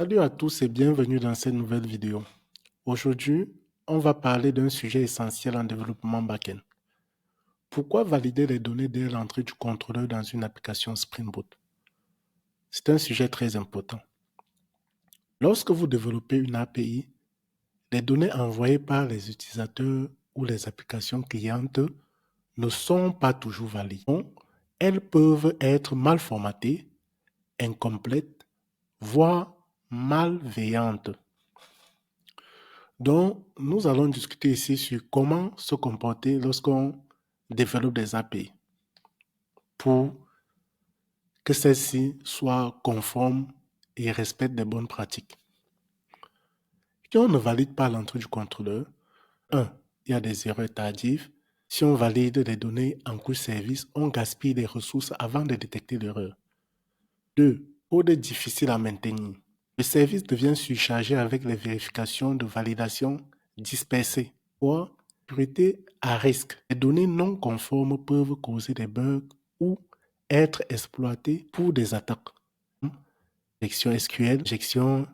Salut à tous et bienvenue dans cette nouvelle vidéo. Aujourd'hui, on va parler d'un sujet essentiel en développement backend. Pourquoi valider les données dès l'entrée du contrôleur dans une application Spring Boot? C'est un sujet très important. Lorsque vous développez une API, les données envoyées par les utilisateurs ou les applications clientes ne sont pas toujours valides. Donc, elles peuvent être mal formatées, incomplètes, voire malveillantes. Donc, nous allons discuter ici sur comment se comporter lorsqu'on développe des API pour que celles-ci soient conformes et respectent des bonnes pratiques. Si on ne valide pas l'entrée du contrôleur, il y a des erreurs tardives. Si on valide les données en couche service, on gaspille les ressources avant de détecter l'erreur. 2. Code difficile à maintenir. Le service devient surchargé avec les vérifications de validation dispersées. 3. Sécurité à risque. Les données non conformes peuvent causer des bugs ou être exploitées pour des attaques. Injection SQL, injection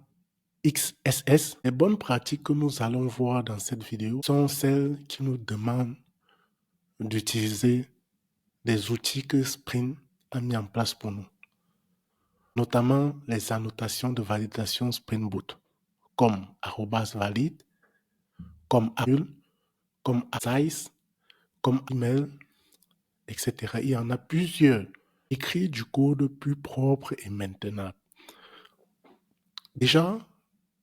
XSS. Les bonnes pratiques que nous allons voir dans cette vidéo sont celles qui nous demandent d'utiliser des outils que Spring a mis en place pour nous, notamment les annotations de validation Spring Boot, comme @valide, comme AUL, comme size, comme email, etc. Il y en a plusieurs. Écrire du code plus propre et maintenable. Déjà,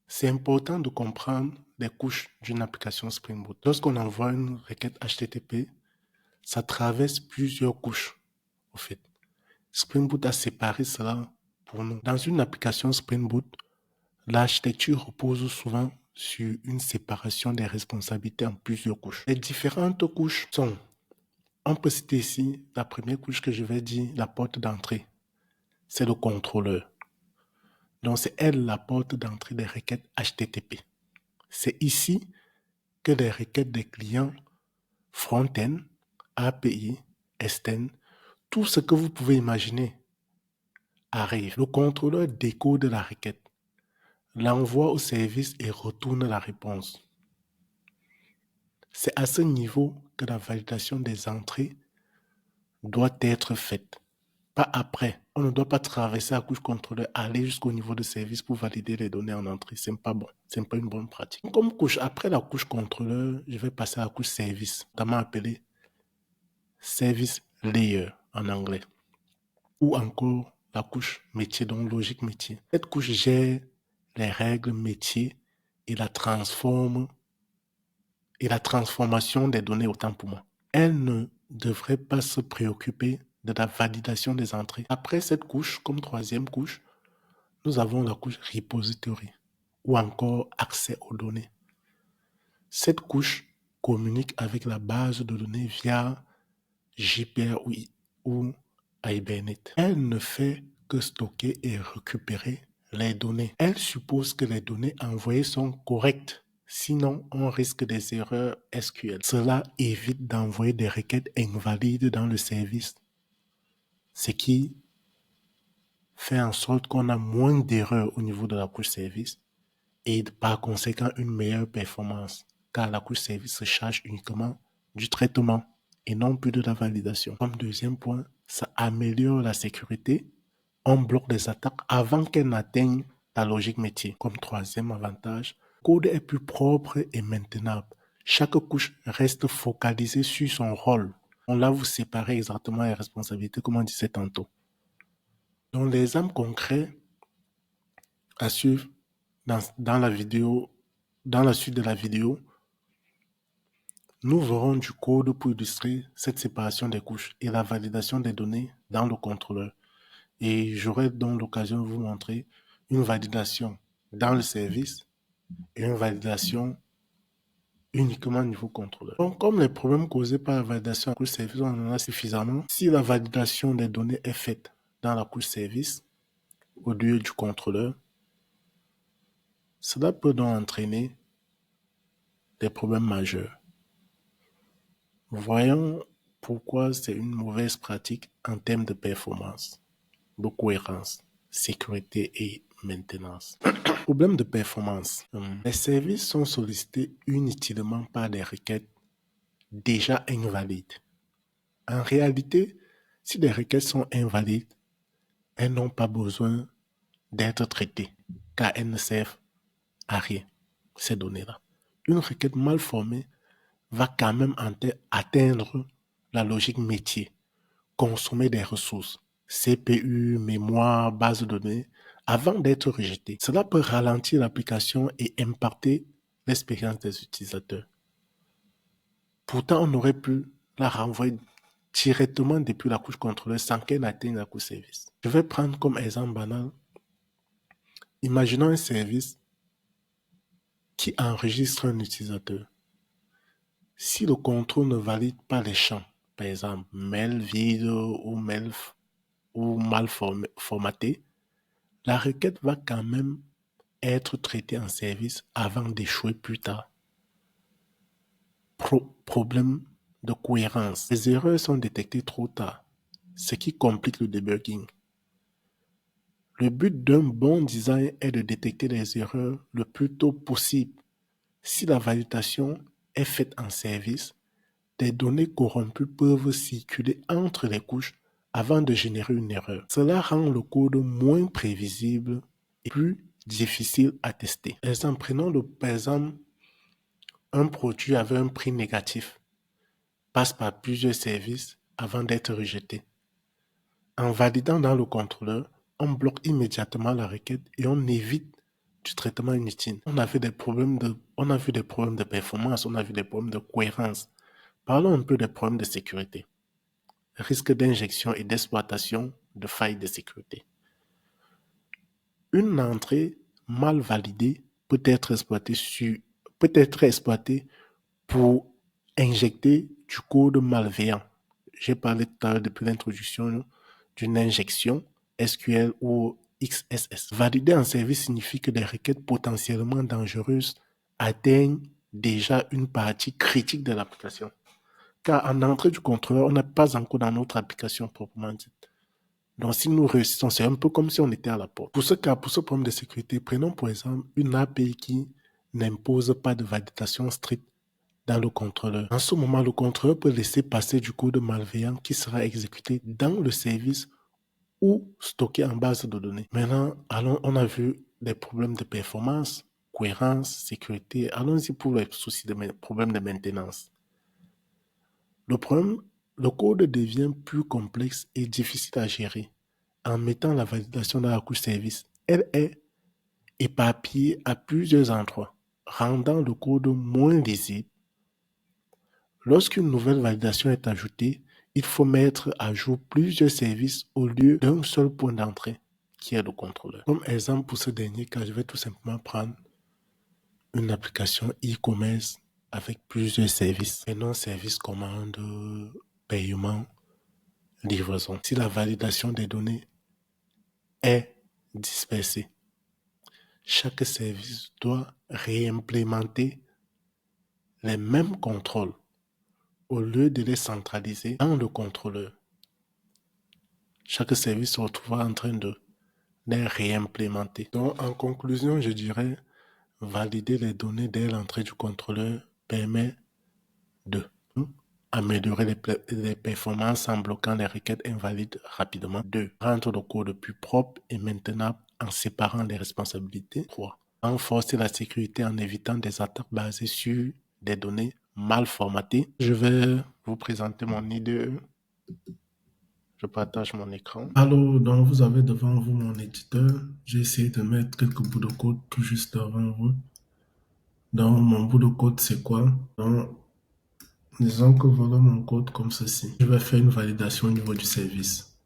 c'est important de comprendre les couches d'une application Spring Boot. Lorsqu'on envoie une requête HTTP, ça traverse plusieurs couches, au fait. Spring Boot a séparé cela pour nous. Dans une application Spring Boot, l'architecture repose souvent sur une séparation des responsabilités en plusieurs couches. Les différentes couches sont, on peut citer ici la première couche que je vais dire, la porte d'entrée. C'est le contrôleur. Donc, c'est elle la porte d'entrée des requêtes HTTP. C'est ici que les requêtes des clients front-end, API, extend, tout ce que vous pouvez imaginer arrive. Le contrôleur décode la requête, l'envoie au service et retourne la réponse. C'est à ce niveau que la validation des entrées doit être faite. Pas après. On ne doit pas traverser la couche contrôleur, aller jusqu'au niveau de service pour valider les données en entrée. C'est pas bon. C'est pas une bonne pratique. Comme couche, après la couche contrôleur, je vais passer à la couche service, notamment appelée service layer en anglais. Ou encore la couche métier, donc logique métier. Cette couche gère les règles métiers et la transformation des données autant pour moi. Elle ne devrait pas se préoccuper de la validation des entrées. Après cette couche, comme troisième couche, nous avons la couche repository ou encore accès aux données. Cette couche communique avec la base de données via JPR ou Hibernate. Elle ne fait que stocker et récupérer les données. Elle suppose que les données envoyées sont correctes. Sinon, on risque des erreurs SQL. Cela évite d'envoyer des requêtes invalides dans le service, ce qui fait en sorte qu'on a moins d'erreurs au niveau de la couche service et par conséquent une meilleure performance, car la couche service se charge uniquement du traitement et non plus de la validation. Comme deuxième point, ça améliore la sécurité. On bloque les attaques avant qu'elles n'atteignent la logique métier. Comme troisième avantage, le code est plus propre et maintenable. Chaque couche reste focalisée sur son rôle. On l'a vous séparer exactement les responsabilités, comme on disait tantôt. Donc, les exemples concrets à suivre dans la vidéo, dans la suite de la vidéo, nous verrons du code pour illustrer cette séparation des couches et la validation des données dans le contrôleur. Et j'aurai donc l'occasion de vous montrer une validation dans le service et une validation uniquement au niveau contrôleur. Donc, comme les problèmes causés par la validation à la couche service, on en a suffisamment. Si la validation des données est faite dans la couche service au lieu du contrôleur, cela peut donc entraîner des problèmes majeurs. Voyons pourquoi c'est une mauvaise pratique en termes de performance, de cohérence, sécurité et maintenance. Problème de performance. Les services sont sollicités inutilement par des requêtes déjà invalides. En réalité, si les requêtes sont invalides, elles n'ont pas besoin d'être traitées, car elles ne servent à rien, ces données-là. Une requête mal formée va quand même atteindre la logique métier, consommer des ressources, CPU, mémoire, base de données, avant d'être rejetée. Cela peut ralentir l'application et impacter l'expérience des utilisateurs. Pourtant, on aurait pu la renvoyer directement depuis la couche contrôleur sans qu'elle n'atteigne la couche service. Je vais prendre comme exemple banal. Imaginons un service qui enregistre un utilisateur. Si le contrôle ne valide pas les champs, par exemple mail vide ou mail ou mal formaté, la requête va quand même être traitée en service avant d'échouer plus tard. Problème de cohérence. Les erreurs sont détectées trop tard, ce qui complique le debugging. Le but d'un bon design est de détecter les erreurs le plus tôt possible. Si la validation est faite en service, des données corrompues peuvent circuler entre les couches avant de générer une erreur. Cela rend le code moins prévisible et plus difficile à tester. Prenons par exemple un produit avec un prix négatif, passe par plusieurs services avant d'être rejeté. En validant dans le contrôleur, on bloque immédiatement la requête et on évite du traitement inutile. On a vu des problèmes de performance, on a vu des problèmes de cohérence. Parlons un peu des problèmes de sécurité. Risque d'injection et d'exploitation de failles de sécurité. Une entrée mal validée peut être exploitée pour injecter du code malveillant. J'ai parlé tout à l'heure depuis l'introduction d'une injection SQL ou XSS. Valider en service signifie que des requêtes potentiellement dangereuses atteignent déjà une partie critique de l'application. Car en entrée du contrôleur, on n'est pas encore dans notre application proprement dite. Donc si nous réussissons, c'est un peu comme si on était à la porte. Pour ce problème de sécurité, prenons pour exemple une API qui n'impose pas de validation stricte dans le contrôleur. En ce moment, le contrôleur peut laisser passer du code malveillant qui sera exécuté dans le service ou stocké en base de données. Maintenant, on a vu des problèmes de performance, cohérence, sécurité. Allons-y pour les soucis de problèmes de maintenance. Le code devient plus complexe et difficile à gérer en mettant la validation dans la couche service. Elle est éparpillée à plusieurs endroits, rendant le code moins lisible. Lorsqu'une nouvelle validation est ajoutée, il faut mettre à jour plusieurs services au lieu d'un seul point d'entrée, qui est le contrôleur. Comme exemple pour ce dernier cas, je vais tout simplement prendre une application e-commerce avec plusieurs services. Et non service commande, paiement, livraison. Si la validation des données est dispersée, chaque service doit réimplémenter les mêmes contrôles au lieu de les centraliser dans le contrôleur. Chaque service se retrouvera en train de les réimplémenter. Donc, en conclusion, je dirais, valider les données dès l'entrée du contrôleur permet de améliorer les performances en bloquant les requêtes invalides rapidement. 2. Rendre le code plus propre et maintenable en séparant les responsabilités. 3. Renforcer la sécurité en évitant des attaques basées sur des données mal formatées. Je vais vous présenter mon IDE. Je partage mon écran. Alors, donc vous avez devant vous mon éditeur. J'ai essayé de mettre quelques bouts de code tout juste devant vous. Donc, mon bout de code, c'est quoi? Donc, disons que voilà mon code comme ceci. Je vais faire une validation au niveau du service.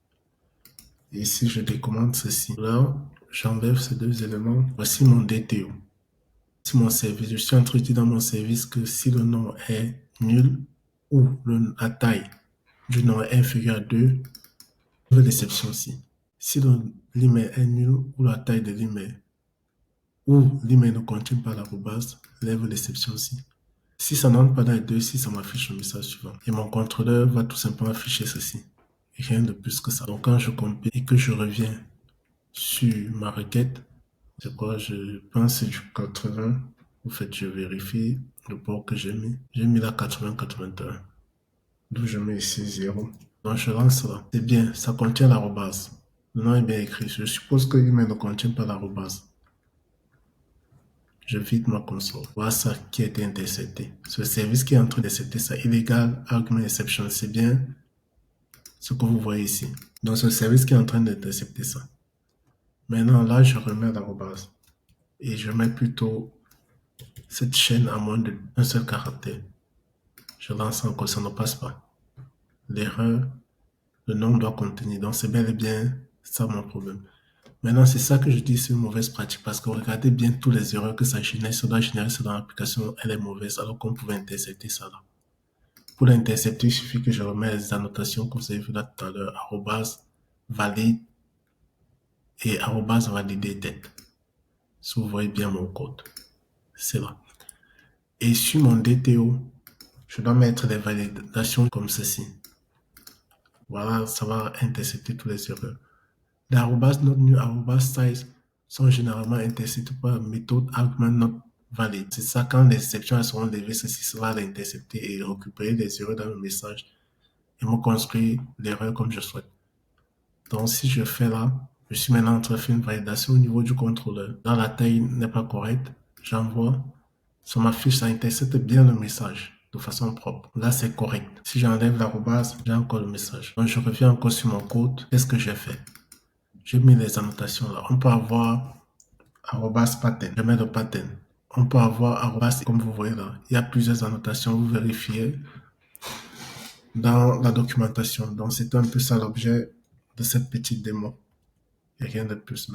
Et ici, je décommande ceci. Là, j'enlève ces deux éléments. Voici mon DTO. Si mon service, je suis en train de dire dans mon service que si le nom est nul ou la taille du nom est inférieure à 2, lève l'exception ci. Si l'email est nul ou la taille de l'email ou l'email ne contient pas l'arrobase, lève l'exception ci. Si ça n'entre pas dans les deux, si ça m'affiche le message suivant. Et mon contrôleur va tout simplement afficher ceci. Rien de plus que ça. Donc quand je compile et que je reviens sur ma requête, C'est quoi? Je pense que c'est du 80. En fait, je vérifie le port que j'ai mis. J'ai mis la 80-81. D'où je mets ici 0. Donc, je lance là. C'est bien, ça contient l'arrobase. Le nom est bien écrit. Je suppose que l'email ne contient pas l'arrobase. Je vide ma console. Voilà ça qui a été intercepté. Ce service qui est en train d'intercepter ça, illegal argument exception, c'est bien ce que vous voyez ici. Donc, ce service qui est en train d'intercepter ça. Maintenant, là, je remets l'arrobase. Et je mets plutôt cette chaîne à moins d'un seul caractère. Je lance encore, ça ne passe pas. L'erreur, le nom doit contenir. Donc, c'est bel et bien ça mon problème. Maintenant, c'est ça que je dis, c'est une mauvaise pratique parce que regardez bien toutes les erreurs que ça génère. Ça doit générer ça dans l'application, elle est mauvaise alors qu'on pouvait intercepter ça là. Pour l'intercepter, il suffit que je remette les annotations que vous avez vues là tout à l'heure, arrobase, valide et arrobase validé tête. Si vous voyez bien mon code, c'est là. Et sur mon DTO, je dois mettre les validations comme ceci. Voilà, ça va intercepter toutes les erreurs. Les arrobas not new, arrobas size sont généralement interceptés par méthode argument not valid. C'est ça, quand les exceptions seront levées, ceci va l'intercepter et récupérer les erreurs dans le message et me construire l'erreur comme je souhaite. Donc, si je fais là, je suis maintenant en train de faire une validation au niveau du contrôleur. Là, la taille n'est pas correcte. J'envoie. Sur ma fiche, ça intercepte bien le message de façon propre. Là, c'est correct. Si j'enlève l'arrobase, j'ai encore le message. Donc, je reviens encore sur mon code. Qu'est-ce que j'ai fait? J'ai mis les annotations là. On peut avoir arrobas pattern. Je mets le pattern. On peut avoir arrobas, comme vous voyez là. Il y a plusieurs annotations. Vous vérifiez dans la documentation. Donc, c'est un peu ça l'objet de cette petite démo. Et rien de plus.